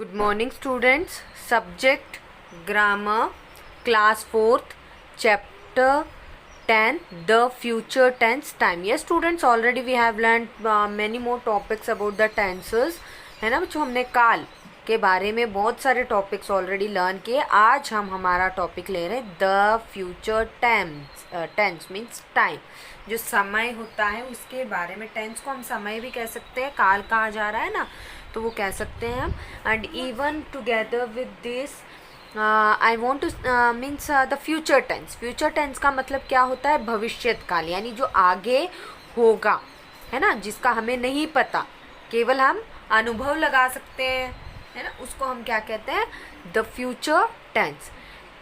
Good morning, students. Subject Grammar, Class 4th, Chapter 10, The Future Tense Time. Yes, students, already we have learned many more topics about the tenses. है ना बच्चों, हमने काल के बारे में बहुत सारे टॉपिक्स ऑलरेडी लर्न किए. आज हम हमारा टॉपिक ले रहे हैं the future tense. Tense means time, जो समय होता है उसके बारे में. टेंस को हम समय भी कह सकते हैं, काल कहा जा रहा है ना, तो वो कह सकते हैं हम. And even together with this I want to means the future tense. Future tense का मतलब क्या होता है? भविष्यत काल, यानी जो आगे होगा, है ना, जिसका हमें नहीं पता, केवल हम अनुभव लगा सकते हैं, है ना, उसको हम क्या कहते हैं? The future tense.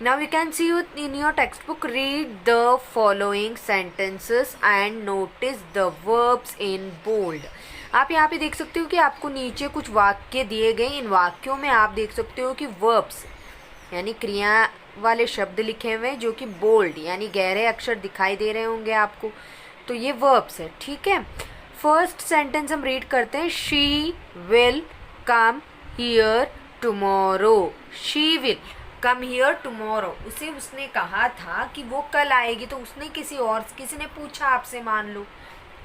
Now you can see in your textbook, read the following sentences and notice the verbs in bold. आप यहाँ पे देख सकते हो कि आपको नीचे कुछ वाक्य दिए गए. इन वाक्यों में आप देख सकते हो कि verbs यानी क्रिया वाले शब्द लिखे हुए हैं, जो कि बोल्ड यानी गहरे अक्षर दिखाई दे रहे होंगे आपको. तो ये verbs है, ठीक है. फर्स्ट सेंटेंस हम रीड करते हैं. She will come here tomorrow. She will come here tomorrow. उसने कहा था कि वो कल आएगी, तो उसने किसी ने पूछा आपसे, मान लो,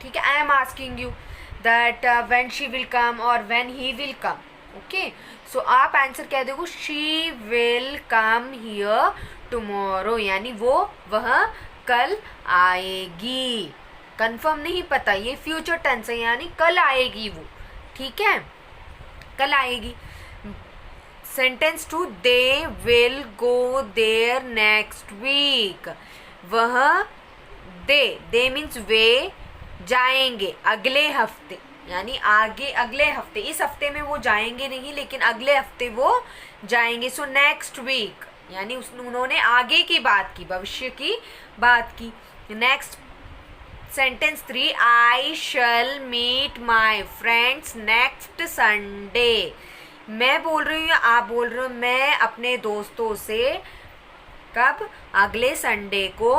ठीक है. I am asking you that when she will come और when he will come. Okay, so आप आंसर कह दोगे she will come here tomorrow, यानी वह कल आएगी. कंफर्म नहीं पता, ये फ्यूचर टेंस है, यानी कल आएगी वो, ठीक है, कल आएगी. Sentence 2, they will go there next week. वह दे मीन्स वे जाएंगे अगले हफ्ते, यानी आगे अगले हफ्ते. इस हफ्ते में वो जाएंगे नहीं, लेकिन अगले हफ्ते वो जाएंगे. सो नेक्स्ट वीक यानी उन्होंने आगे की बात की, भविष्य की बात की. Next sentence 3, I shall meet my friends next Sunday. मैं बोल रही हूँ या आप बोल रहे हो? मैं अपने दोस्तों से कब? अगले संडे को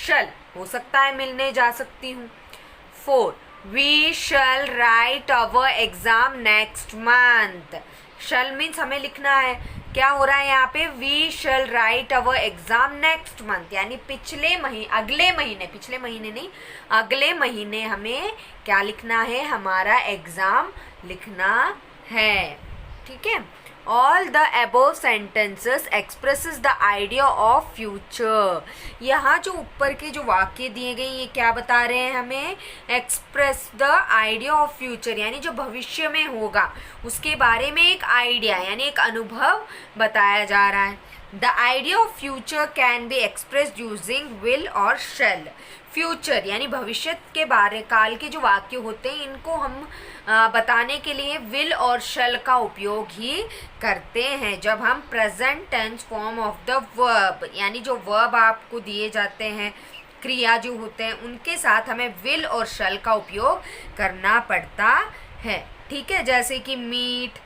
शल हो सकता है मिलने जा सकती हूँ. 4, we shall write our exam next month. Shall means हमें लिखना है. क्या हो रहा है यहाँ पे? We shall write our exam next month, यानी अगले महीने हमें क्या लिखना है? हमारा एग्जाम लिखना है, ठीक है. All the above sentences expresses the idea of future. यहाँ जो ऊपर के जो वाक्य दिए गए, ये क्या बता रहे हैं हमें? Express the idea of future, यानी जो भविष्य में होगा उसके बारे में एक आइडिया यानी एक अनुभव बताया जा रहा है. The idea of future can be expressed using will और शैल. फ्यूचर यानी भविष्य के बारे काल के जो वाक्य होते हैं, इनको हम बताने के लिए विल और शैल का उपयोग ही करते हैं. जब हम present tense form of the verb, यानी जो वर्ब आपको दिए जाते हैं, क्रिया जो होते हैं, उनके साथ हमें विल और शैल का उपयोग करना पड़ता है, ठीक है. जैसे कि मीट,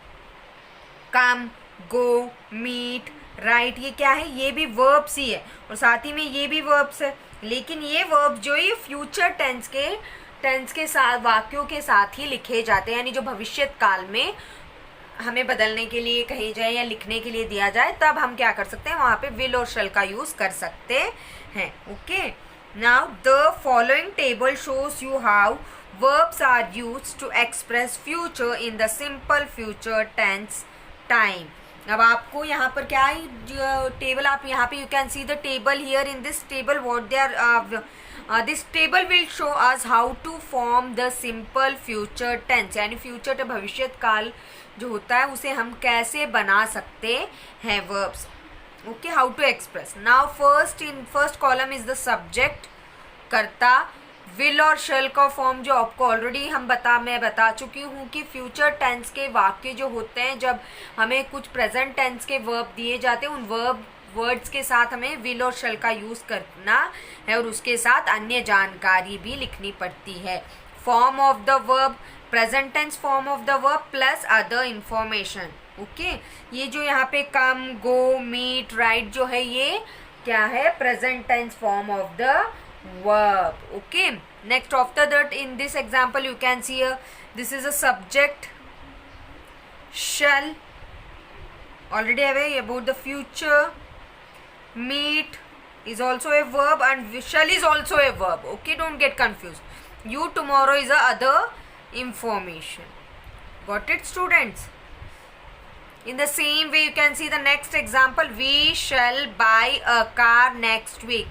कम, गो, मीट, राइट, ये क्या है? ये भी वर्ब्स ही है, और साथ ही में ये भी वर्ब्स है. लेकिन ये वर्ब जो ये फ्यूचर टेंस के साथ, वाक्यों के साथ ही लिखे जाते हैं, यानी जो भविष्य काल में हमें बदलने के लिए कही जाए या लिखने के लिए दिया जाए, तब हम क्या कर सकते हैं? वहाँ पे विल और शैल का यूज कर सकते हैं. Okay, now the following table shows you how verbs are used to express future in the simple future tense time. अब आपको यहाँ पर क्या है? टेबल आप यहाँ पे, you can see the table here. In this table what they are, this table will show us how to form the simple future tense, यानी फ्यूचर भविष्य काल जो होता है उसे हम कैसे बना सकते हैं, verbs. Okay, how to express. Now first column is the subject, कर्ता. विल और शैल का फॉर्म जो आपको ऑलरेडी मैं बता चुकी हूँ कि फ्यूचर टेंस के वाक्य जो होते हैं, जब हमें कुछ प्रेजेंट टेंस के वर्ब दिए जाते हैं, उन वर्ड्स के साथ हमें विल और शैल का यूज़ करना है, और उसके साथ अन्य जानकारी भी लिखनी पड़ती है. Form of the verb, present tense form of the verb plus other information. Okay, ये जो यहाँ पे कम, गो, मीट, राइट जो है, ये क्या है? Present tense form of the verb. Okay, next after that, in this example you can see this is a subject. shall already aware about the future. Meet is also a verb and shall is also a verb. Okay, don't get confused. You tomorrow is a other information. Got it, students? In the same way, you can see the next example. We shall buy a car next week.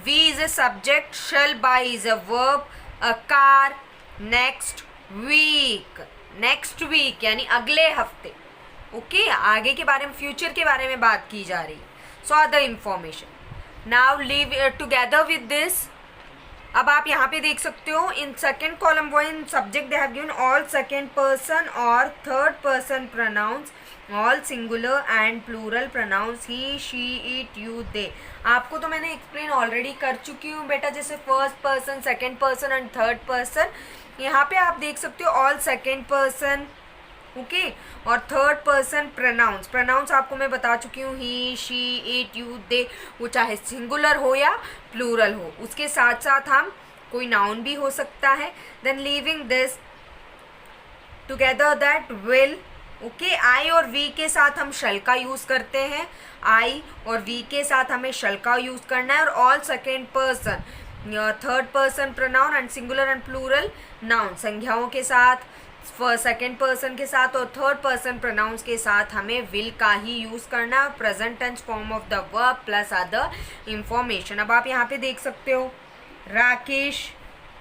We is a subject, shall buy is a verb, a car next week. Next week यानी अगले हफ्ते. Okay, आगे के बारे में, future के बारे में बात की जा रही है. So other information. Now live together with this. अब आप यहाँ पे देख सकते हो इन सेकेंड कॉलम वो in subject they have given all second person और third person pronouns, all singular and plural pronouns, he she it you they. आपको तो मैंने एक्सप्लेन ऑलरेडी कर चुकी हूँ बेटा, जैसे first person, second person and third person. यहाँ पे आप देख सकते हो ऑल सेकेंड पर्सन, ओके, और थर्ड पर्सन प्रोनाउंस. प्रोनाउंस आपको मैं बता चुकी हूँ, ही शी इट यू दे, वो चाहे सिंगुलर हो या प्लूरल हो. उसके साथ साथ हम कोई नाउन भी हो सकता है. Then leaving this together that will. Okay, I और वी के साथ हम शल का यूज़ करते हैं. आई और वी के साथ हमें शल का यूज़ करना है. और all second person, third person pronoun and singular and plural noun, संज्ञाओं के साथ, सेकेंड पर्सन के साथ और थर्ड पर्सन प्रोनाउंस के साथ हमें विल का ही यूज़ करना है. Present tense form of the verb plus other information. अब आप यहाँ पे देख सकते हो Rakesh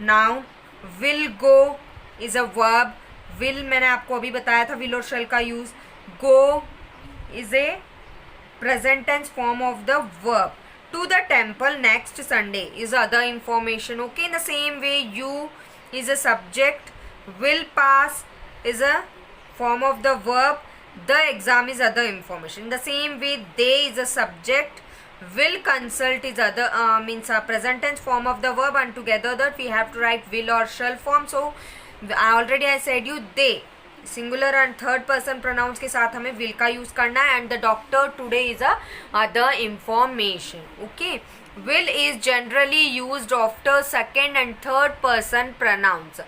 noun, will go is a verb. Will मैंने आपको अभी बताया था, विल और शल का use. Go is a present tense form of the verb. To the temple next Sunday is other information. Okay, in the same way, you is a subject, will pass is a form of the verb, the exam is other information. In the same way, they is a subject, will consult is other means a present tense form of the verb, and together that we have to write will or shall form. So I said you they singular and third person pronouns के साथ हमें will का use करना है. And the doctor today is a other information. Okay, will is generally used after second and third person pronouns.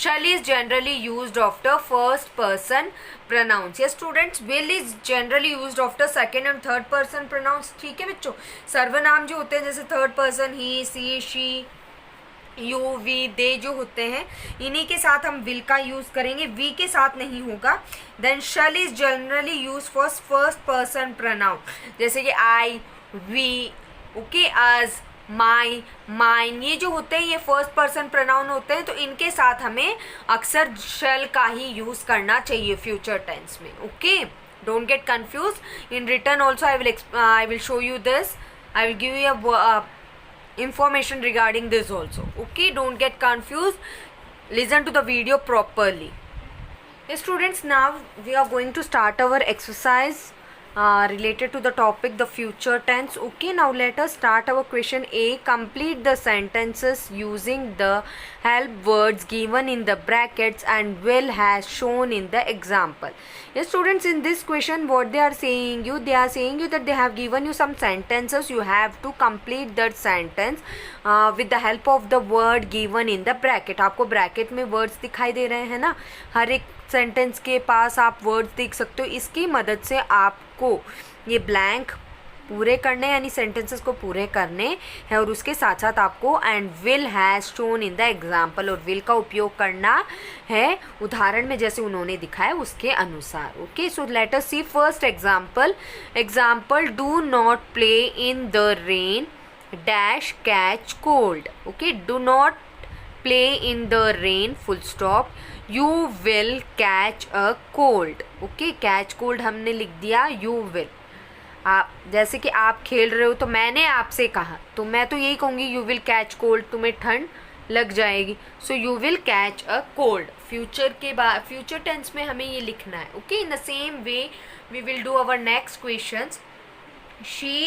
Shall is generally used after first person pronouns. ये students, will is generally used after second and third person pronouns. ठीक है बच्चों, सर्वनाम जो होते हैं जैसे third person, he, she, she, you, we, दे जो होते हैं, इन्हीं के साथ हम विल का यूज़ करेंगे, वी के साथ नहीं होगा. Then shall is generally use for first person pronoun, जैसे कि I, we, okay, us, my, mine, ये जो होते हैं ये फर्स्ट पर्सन प्रोनाउन होते हैं. तो इनके साथ हमें अक्सर शल का ही यूज़ करना चाहिए फ्यूचर टेंस में. Okay, don't get confuse. In return also I will show you this. I will give you a information regarding this also. Okay, don't get confused, listen to the video properly. Yes students, now we are going to start our exercise related to the topic the future tense. Okay, now let us start our question A. Complete the sentences using the help words given in the brackets and will has shown in the example. Yes students, in this question what they are saying you, they are saying you that they have given you some sentences. You have to complete that sentence with the help of the word given in the bracket. आपको bracket में words दिखाई दे रहे हैं ना, हर एक sentence के पास आप words देख सकते हो. इसकी मदद से आपको ये ब्लैंक पूरे करने यानी सेंटेंसेस को पूरे करने हैं. और उसके साथ साथ आपको and will has shown in the example, और विल का उपयोग करना है उदाहरण में जैसे उन्होंने दिखाया उसके अनुसार. Okay, so let us see first example. Example, do not play in the rain dash catch cold. Okay, do not play in the rain full stop, you will catch a cold. Okay, catch cold हमने लिख दिया, you will. आप जैसे कि आप खेल रहे हो तो मैंने आपसे कहा तो मैं तो यही कहूँगी यू विल कैच कोल्ड, तुम्हें ठंड लग जाएगी. So you will catch a cold. Future के बाद फ्यूचर टेंस में हमें ये लिखना है. Okay, in the same way we will do our next questions. She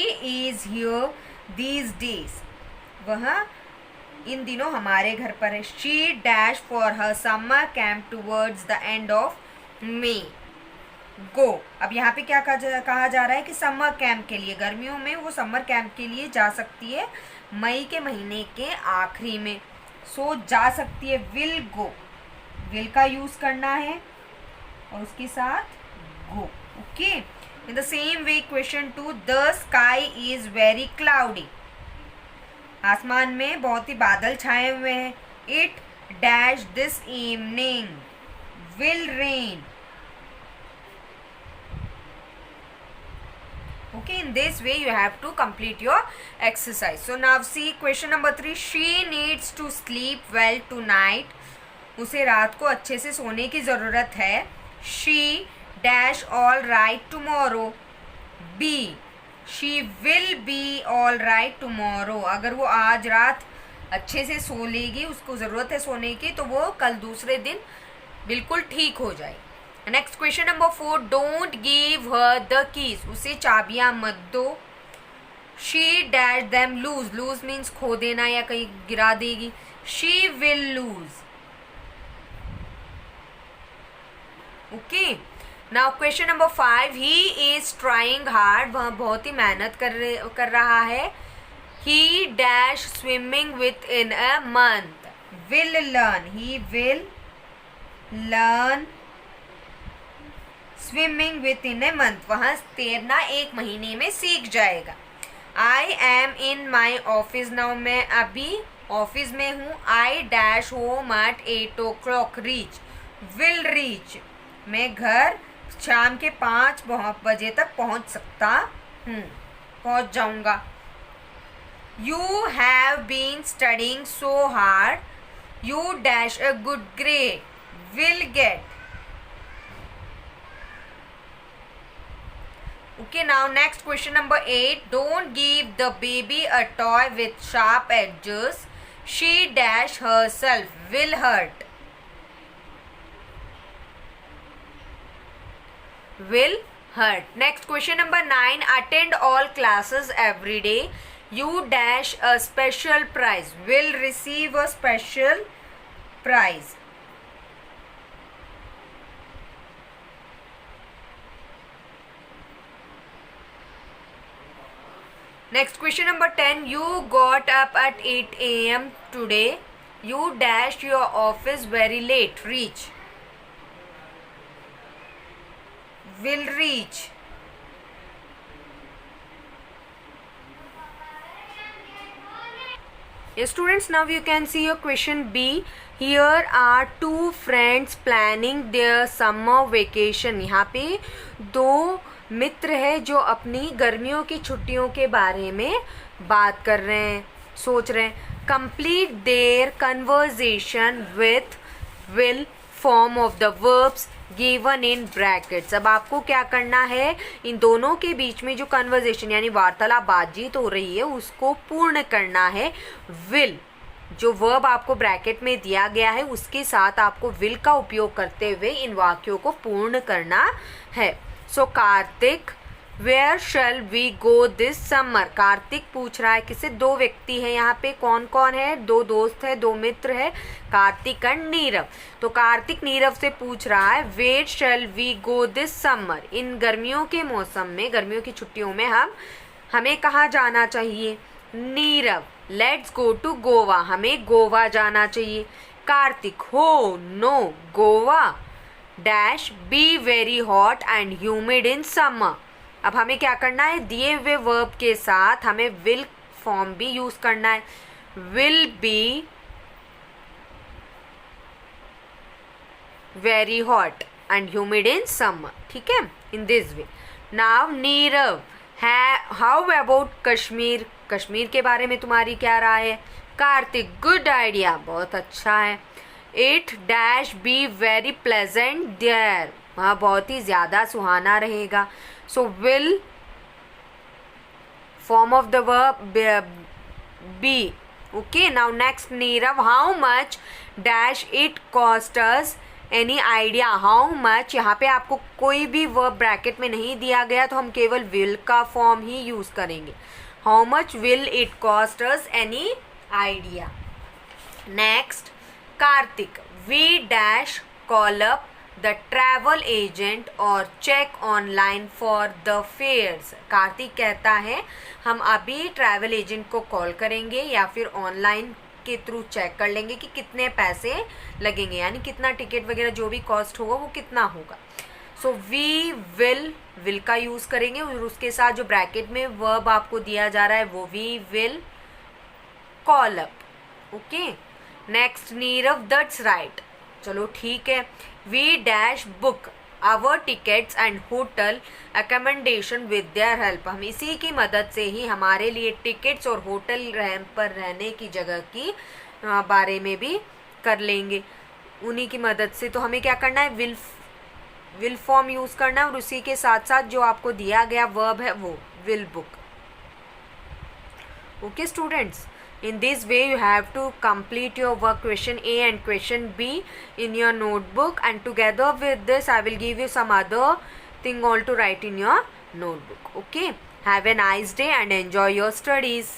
is here these days, वह इन दिनों हमारे घर पर है. She dash for her summer camp towards the end of May. Go, अब यहाँ पे क्या कहा जा रहा है कि समर कैंप के लिए, गर्मियों में वो समर कैंप के लिए जा सकती है मई के महीने के आखिरी में. सो जा सकती है. विल गो, विल का यूज़ करना है और उसके साथ go. Okay. In the same way, question 2, the sky is very cloudy. आसमान में बहुत ही बादल छाए हुए हैं. It dash this evening will rain. Okay, in this way you have to complete your exercise. So now see question number 3. She needs to sleep well tonight. उसे रात को अच्छे से सोने की ज़रूरत है. She dash all right tomorrow. B. She will be all right tomorrow. अगर वो आज रात अच्छे से सो लेगी, उसको ज़रूरत है सोने की, तो वो कल दूसरे दिन बिल्कुल ठीक हो जाए. Next question number 4. Don't give her the keys. उसे चाबियां मत दो. She dash them lose. Lose means खो देना या कहीं गिरा देगी. She will lose. Okay. Now question number 5. He is trying hard. वह बहुत ही मेहनत कर रहा है. He dash swimming within a month. Will learn. He will learn swimming within a month. वहाँ तैरना एक महीने में सीख जाएगा. I am in my office now. मैं अभी ऑफिस में हूँ. I dash home at 8 o'clock. Reach. Will reach. मैं घर शाम के 5 बजे तक पहुँच सकता हूँ, पहुँच जाऊँगा. You have been studying so hard. You dash a good grade. Will get. Okay, now next question number 8. Don't give the baby a toy with sharp edges. She dash herself. Will hurt. Will hurt. Next question number 9. Attend all classes every day. You dash a special prize. Will receive a special prize. Next question number 10. You got up at 8 a.m. today. You dashed your office very late. Reach. Will reach. Yes, students, now you can see your question B. Here are two friends planning their summer vacation. यहाँ पे दो मित्र है जो अपनी गर्मियों की छुट्टियों के बारे में बात कर रहे हैं, सोच रहे हैं. Complete their conversation with will form of the verbs given in brackets. अब आपको क्या करना है, इन दोनों के बीच में जो कन्वर्जेशन यानी वार्तालाप बातचीत हो रही है उसको पूर्ण करना है. विल जो वर्ब आपको ब्रैकेट में दिया गया है उसके साथ आपको विल का उपयोग करते हुए इन वाक्यों को पूर्ण करना है. So Kartik, where shall we go this summer. Kartik पूछ रहा है किसे, दो व्यक्ति है यहाँ पे. कौन कौन है, दो दोस्त है, दो मित्र है, कार्तिक एंड नीरव. तो कार्तिक नीरव से पूछ रहा है where shall we go this summer. इन गर्मियों के मौसम में, गर्मियों की छुट्टियों में हमें कहाँ जाना चाहिए. Nirav, let's go to Goa. हमें गोवा जाना चाहिए. Kartik, oh no Goa dash be very hot and humid in summer. अब हमें क्या करना है, दिए हुए वर्ब के साथ हमें विल फॉर्म भी यूज करना है. Will be very hot and humid in summer. ठीक है, in this way. Now Nirav, how about Kashmir. Kashmir के बारे में तुम्हारी क्या राय है. कार्तिक, गुड आइडिया, बहुत अच्छा है. It dash be very pleasant there. वहाँ बहुत ही ज़्यादा सुहाना रहेगा. So will form of the verb be. Okay, now next Nirav, how much dash it cost us. Any idea. How much, यहाँ पे आपको कोई भी वर्ब ब्रैकेट में नहीं दिया गया तो हम केवल विल का फॉर्म ही यूज़ करेंगे. How much will it cost us. Any idea. Next Kartik, we dash call up the travel agent और check online for the fares. Kartik कहता है हम अभी ट्रैवल एजेंट को कॉल करेंगे या फिर ऑनलाइन के थ्रू चेक कर लेंगे कि कितने पैसे लगेंगे, यानी कितना टिकट वगैरह जो भी कॉस्ट होगा वो कितना होगा. सो वी विल का यूज करेंगे और उसके साथ जो ब्रैकेट में वर्ब आपको दिया जा रहा है वो we will call up. Okay. Next Nirav, that's right. चलो ठीक है. We dash book our tickets and hotel accommodation with their help. हम इसी की मदद से ही हमारे लिए टिकट्स और होटल पर रहने की जगह की बारे में भी कर लेंगे उन्हीं की मदद से. तो हमें क्या करना है, विल फॉर्म यूज करना है और उसी के साथ साथ जो आपको दिया गया वर्ब है वो will book. Okay students, in this way you have to complete your work question A and question B in your notebook, and together with this I will give you some other thing all to write in your notebook. Okay, have a nice day and enjoy your studies.